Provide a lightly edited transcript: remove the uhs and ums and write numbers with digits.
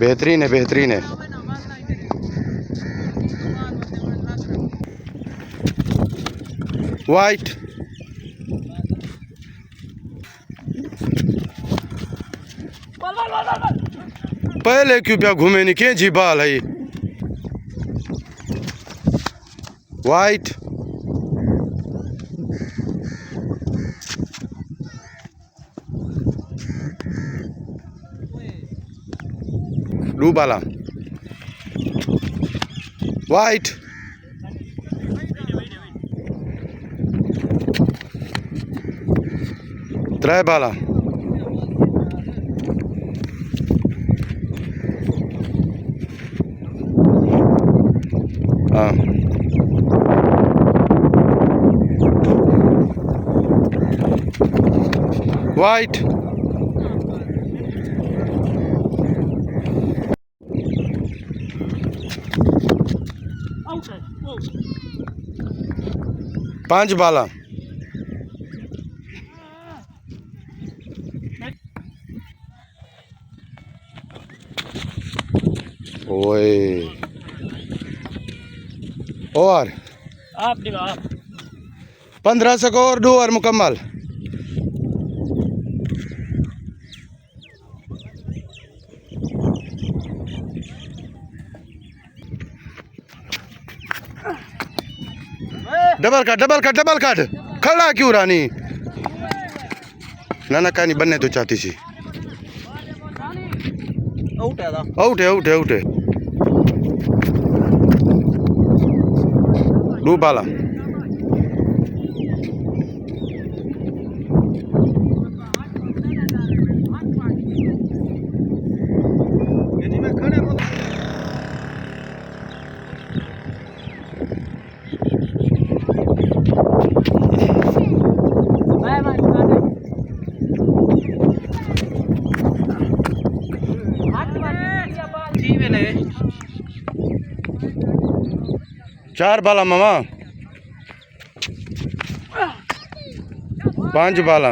बेहतरीन है, बेहतरीन है। वाइट पहले क्यों क्या घूमे नहीं के जी बाल है। वाइट ब्लू बाला वाइट त्रै बाला हाँ वाइट पांच बाला ओए और 15 स्कोर 2 ओवर मुकम्मल। Double cut double cut double cut खड़ा क्यों रानी ना कहानी बनने तो चाहती सी। आउट है आउट है आउट है। ब्लू बाला चार बाला मामा 5 बाला